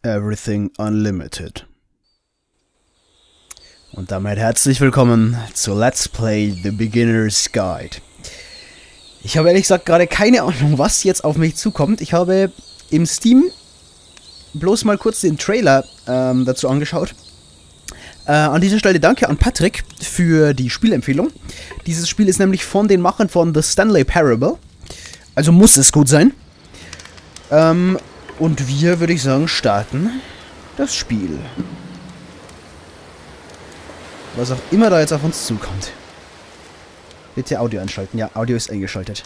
Everything Unlimited. Und damit herzlich willkommen zu Let's Play The Beginner's Guide. Ich habe ehrlich gesagt gerade keine Ahnung, was jetzt auf mich zukommt. Ich habe im Steam bloß mal kurz den Trailer dazu angeschaut. An dieser Stelle danke an Patrick für die Spielempfehlung. Dieses Spiel ist nämlich von den Machern von The Stanley Parable. Also muss es gut sein. Und wir, würde ich sagen, starten das Spiel. Was auch immer da jetzt auf uns zukommt. Bitte Audio einschalten. Ja, Audio ist eingeschaltet.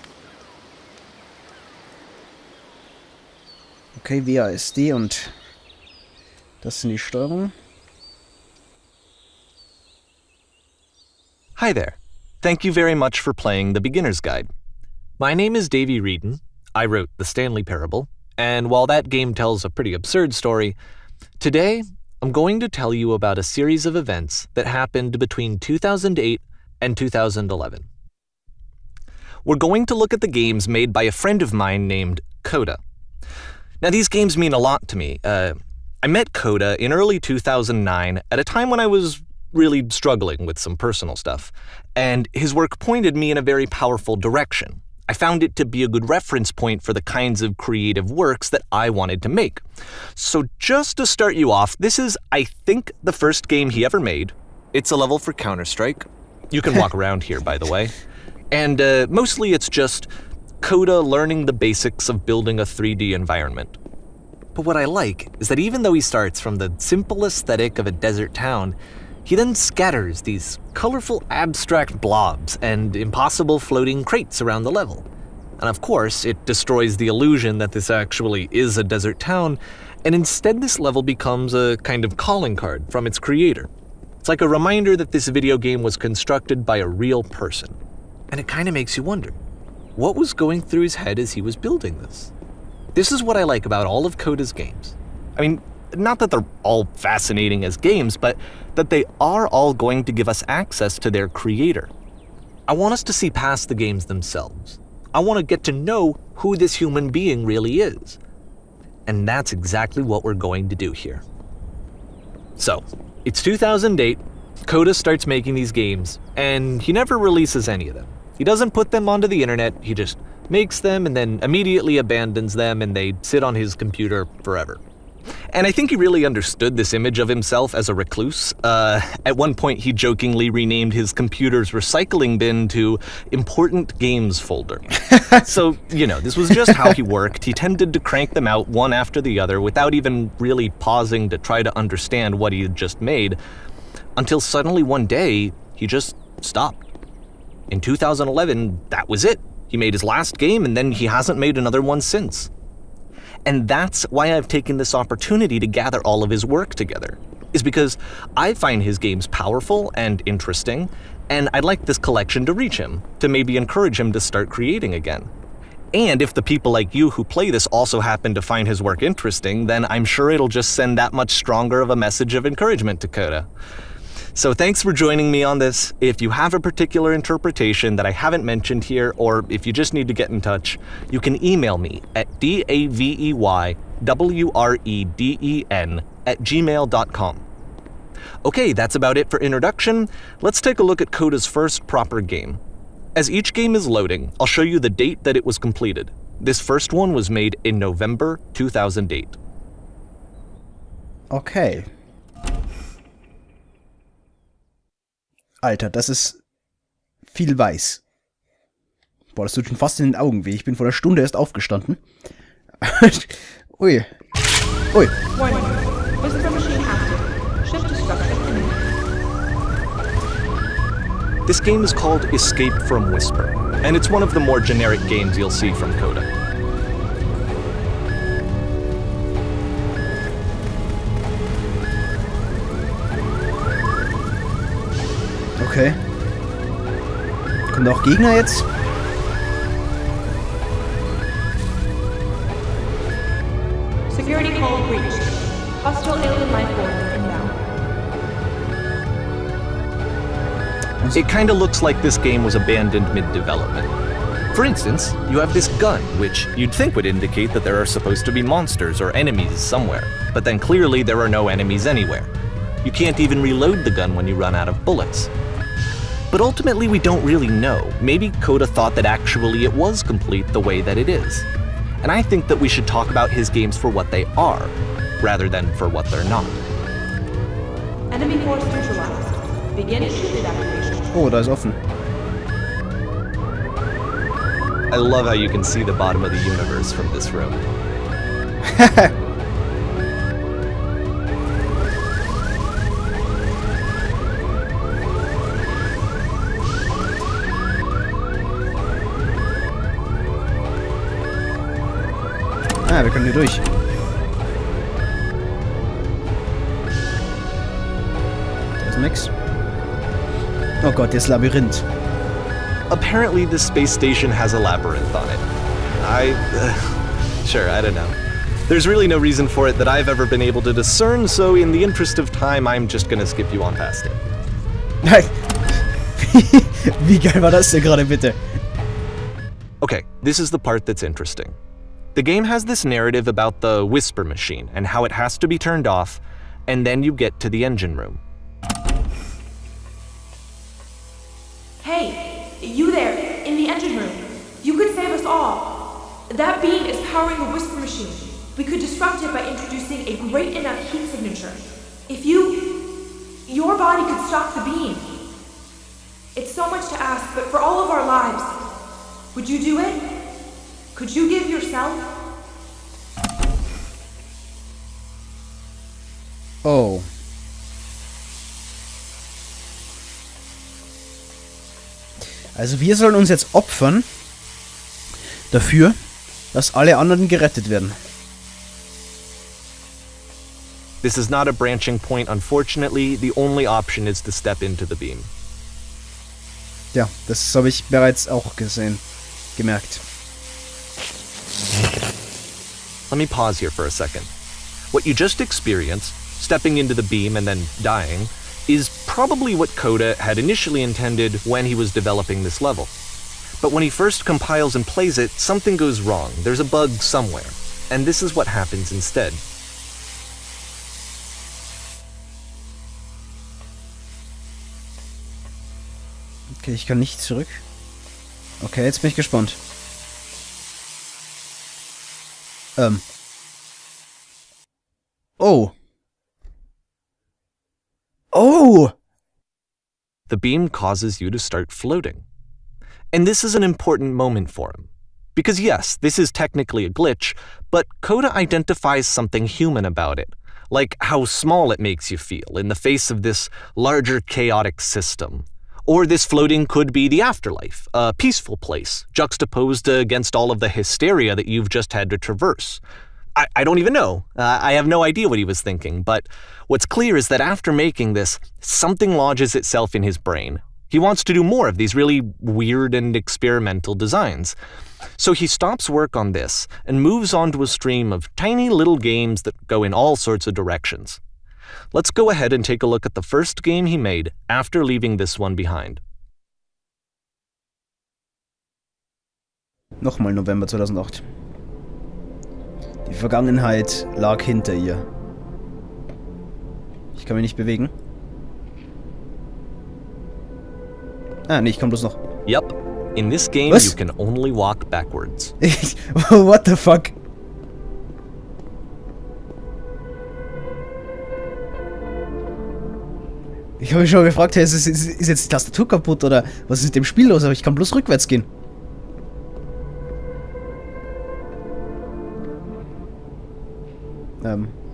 Okay, WASD und das sind die Steuerungen. Hi there. Thank you very much for playing The Beginner's Guide. My name is Davey Reedon. I wrote The Stanley Parable, and while that game tells a pretty absurd story, today I'm going to tell you about a series of events that happened between 2008 and 2011. We're going to look at the games made by a friend of mine named Coda. Now, these games mean a lot to me. I met Coda in early 2009 at a time when I was really struggling with some personal stuff, and his work pointed me in a very powerful direction. I found it to be a good reference point for the kinds of creative works that I wanted to make. So just to start you off, this is, I think, the first game he ever made. It's a level for Counter-Strike. You can walk around here, by the way. And mostly it's just Coda learning the basics of building a 3D environment. But what I like is that even though he starts from the simple aesthetic of a desert town, he then scatters these colorful abstract blobs and impossible floating crates around the level. And of course, it destroys the illusion that this actually is a desert town, and instead this level becomes a kind of calling card from its creator. It's like a reminder that this video game was constructed by a real person. And it kind of makes you wonder, what was going through his head as he was building this? This is what I like about all of Coda's games. I mean, not that they're all fascinating as games, but that they are all going to give us access to their creator. I want us to see past the games themselves. I want to get to know who this human being really is. And that's exactly what we're going to do here. So, it's 2008, Coda starts making these games, and he never releases any of them. He doesn't put them onto the internet, he just makes them and then immediately abandons them, and they sit on his computer forever. And I think he really understood this image of himself as a recluse. At one point, he jokingly renamed his computer's recycling bin to Important Games Folder. So, you know, this was just how he worked. He tended to crank them out one after the other without even really pausing to try to understand what he had just made, until suddenly one day, he just stopped. In 2011, that was it. He made his last game, and then he hasn't made another one since. And that's why I've taken this opportunity to gather all of his work together, is because I find his games powerful and interesting, and I'd like this collection to reach him, to maybe encourage him to start creating again. And if the people like you who play this also happen to find his work interesting, then I'm sure it'll just send that much stronger of a message of encouragement to Coda. So thanks for joining me on this. If you have a particular interpretation that I haven't mentioned here, or if you just need to get in touch, you can email me at daveywreden@gmail.com. Okay, that's about it for introduction. Let's take a look at Coda's first proper game. As each game is loading, I'll show you the date that it was completed. This first one was made in November 2008. Okay. Alter, das ist viel weiß. Boah, das tut schon fast in den Augen weh. Ich bin vor einer Stunde erst aufgestanden. Ui. Ui. Warning. Whisper machine active. Shift to structure image. This game is called Escape from Whisper, and it's one of the more generic games you'll see from Coda. Okay. Kommen da auch Gegner jetzt? Security call breached. Hostile alien life form inbound. It kinda looks like this game was abandoned mid-development. For instance, you have this gun, which you'd think would indicate that there are supposed to be monsters or enemies somewhere, but then clearly there are no enemies anywhere. You can't even reload the gun when you run out of bullets. But ultimately we don't really know. Maybe Coda thought that actually it was complete the way that it is. And I think that we should talk about his games for what they are, rather than for what they're not. Enemy force neutralized. Begin shield evacuation. Oh, da ist offen. I love how you can see the bottom of the universe from this room. Ah, wir können hier durch. Da ist nix. Oh Gott, das Labyrinth. Apparently this space station has a labyrinth on it. Sure, I don't know. There's really no reason for it that I've ever been able to discern, so in the interest of time, I'm just gonna skip you on past it. Wie geil war das denn gerade, bitte? Okay, this is the part that's interesting. The game has this narrative about the whisper machine and how it has to be turned off, and then you get to the engine room. Hey, you there, in the engine room. You could save us all. That beam is powering the whisper machine. We could disrupt it by introducing a great enough heat signature. If your body could stop the beam. It's so much to ask, but for all of our lives, would you do it? Could you give yourself? Oh. Also wir sollen uns jetzt opfern dafür, dass alle anderen gerettet werden. This is not a branching point, unfortunately. The only option is to step into the beam. Ja, das habe ich bereits auch gemerkt. Let me pause here for a second. What you just experienced, stepping into the beam and then dying, is probably what Coda had initially intended when he was developing this level. But when he first compiles and plays it, something goes wrong. There's a bug somewhere. And this is what happens instead. Okay, ich kann nicht zurück. Okay, jetzt bin ich gespannt. Oh. Oh! The beam causes you to start floating. And this is an important moment for him. Because yes, this is technically a glitch, but Coda identifies something human about it. Like how small it makes you feel in the face of this larger chaotic system. Or this floating could be the afterlife, a peaceful place, juxtaposed against all of the hysteria that you've just had to traverse. I don't even know. I have no idea what he was thinking, but what's clear is that after making this, something lodges itself in his brain. He wants to do more of these really weird and experimental designs. So he stops work on this and moves on to a stream of tiny little games that go in all sorts of directions. Let's go ahead and take a look at the first game he made after leaving this one behind. Nochmal November 2008. Die Vergangenheit lag hinter ihr. Ich kann mich nicht bewegen. Ah, nee, ich komm bloß noch. Yep. In this game, Was? you can only walk backwards. What the fuck? Ich habe mich schon gefragt, hey, ist jetzt die Tastatur kaputt oder was ist mit dem Spiel los? Aber ich kann bloß rückwärts gehen.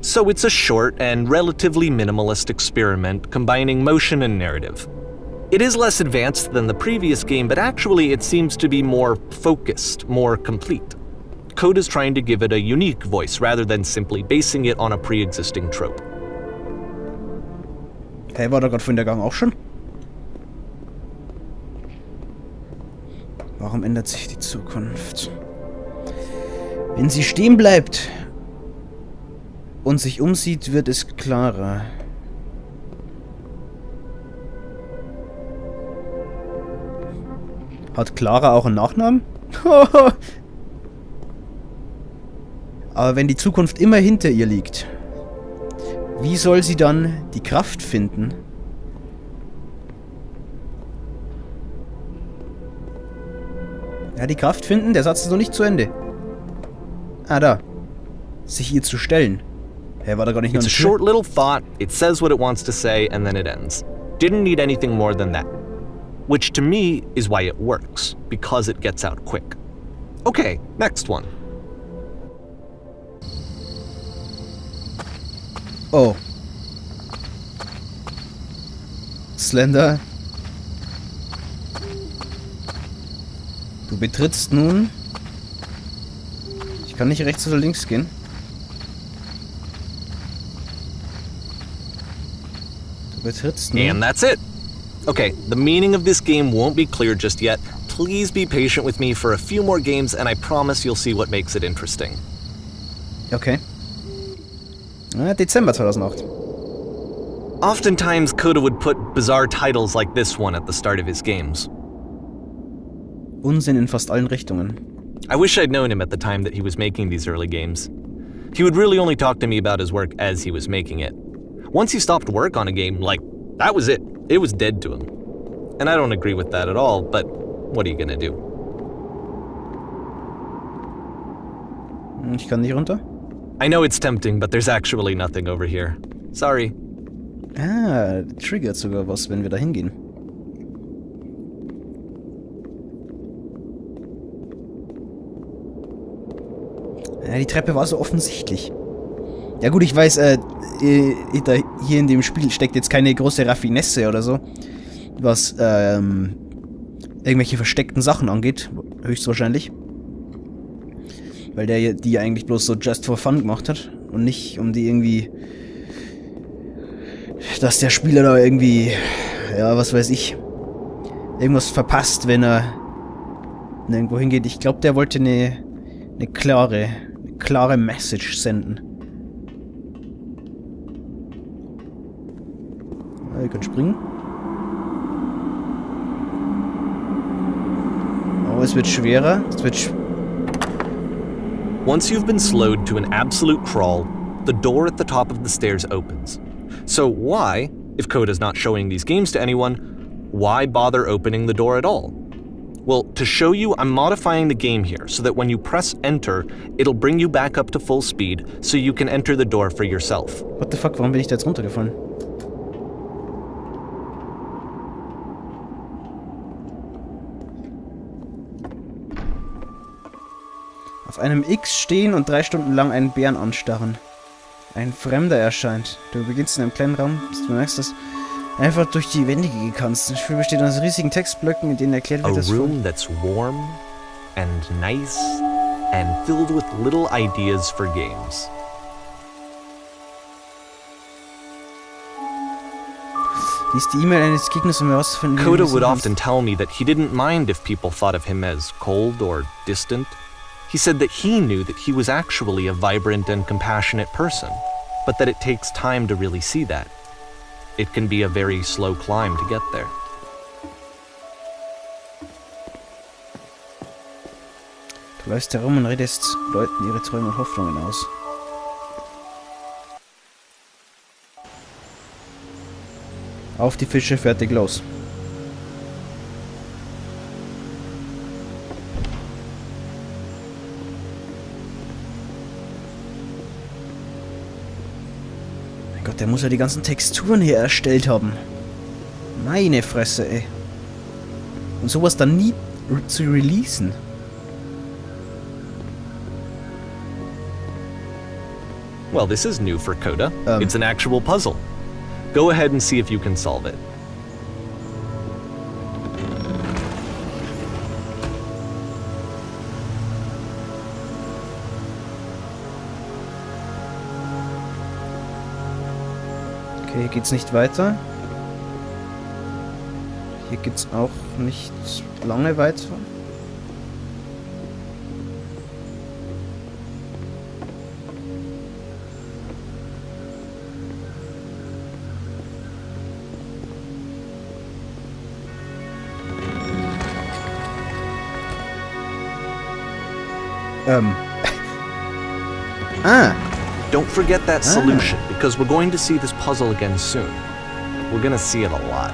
So it's a short and relatively minimalist experiment combining motion and narrative. It is less advanced than the previous game, but actually it seems to be more focused, more complete. Code is trying to give it a unique voice rather than simply basing it on a pre-existing trope. Hey, war da gerade vorhin der Gang auch schon? Warum ändert sich die Zukunft? Wenn sie stehen bleibt und sich umsieht, wird es klarer. Hat Clara auch einen Nachnamen? Aber wenn die Zukunft immer hinter ihr liegt, wie soll sie dann die Kraft finden? Ja, die Kraft finden, der Satz ist noch nicht zu Ende. Ah, da. Sich ihr zu stellen. Hä, war da gar nicht noch It's a short little thought, it says what it wants to say, and then it ends. Didn't need anything more than that. Which to me is why it works, because it gets out quick. Okay, next one. Oh. Slender. Du betrittst nun... Ich kann nicht rechts oder links gehen. Du betrittst nun... And that's it. Okay, the meaning of this game won't be clear just yet. Please be patient with me for a few more games and I promise you'll see what makes it interesting. Okay. Dezember 2008. Oftentimes, Coda would put bizarre titles like this one at the start of his games. Unsinn in fast allen Richtungen. I wish I'd known him at the time that he was making these early games. He would really only talk to me about his work as he was making it. Once he stopped work on a game, like, that was it. It was dead to him. And I don't agree with that at all, but what are you gonna do? Ich kann nicht runter? I know it's tempting, but there's actually nothing over here. Sorry. Ah, triggert sogar was, wenn wir da hingehen. Ja, die Treppe war so offensichtlich. Ja gut, ich weiß, hier in dem Spiel steckt jetzt keine große Raffinesse oder so, was irgendwelche versteckten Sachen angeht, höchstwahrscheinlich. Weil der die eigentlich bloß so just for fun gemacht hat und nicht um die irgendwie, dass der Spieler da irgendwie, ja, was weiß ich, irgendwas verpasst, wenn er nirgendwo hingeht. Ich glaube, der wollte eine klare Message senden. Ja, ihr könnt springen. Oh, es wird schwerer. Once you've been slowed to an absolute crawl, the door at the top of the stairs opens. So why, if Coda's not showing these games to anyone, why bother opening the door at all? Well, to show you, I'm modifying the game here so that when you press enter, it'll bring you back up to full speed so you can enter the door for yourself. What the fuck, warum bin ich da jetzt runtergefallen? Auf einem X stehen und 3 Stunden lang einen Bären anstarren. Ein Fremder erscheint. Du beginnst in einem kleinen Raum, bis du merkst, dass einfach durch die Wände gehen kannst. Das Spiel besteht aus riesigen Textblöcken, in denen erklärt wird, dass... A room that's warm and nice and filled with little ideas for games. Lies die E-Mail eines Gegners, um herauszufinden... Coda would often tell me that he didn't mind if people thought of him as cold or distant. He said that he knew that he was actually a vibrant and compassionate person, but that it takes time to really see that. It can be a very slow climb to get there. Du läufst herum und redest Leuten ihre Träume und Hoffnungen aus. Auf die Fische, fertig, los. Mein Gott, der muss ja die ganzen Texturen hier erstellt haben. Meine Fresse, ey. Und sowas dann nie zu releasen. Well, this is new for Coda. It's an actual puzzle. Go ahead and see if you can solve it. Okay, hier geht's nicht weiter. Hier geht's auch nicht lange weiter. Don't forget that solution, because we're going to see this puzzle again soon. We're gonna see it a lot.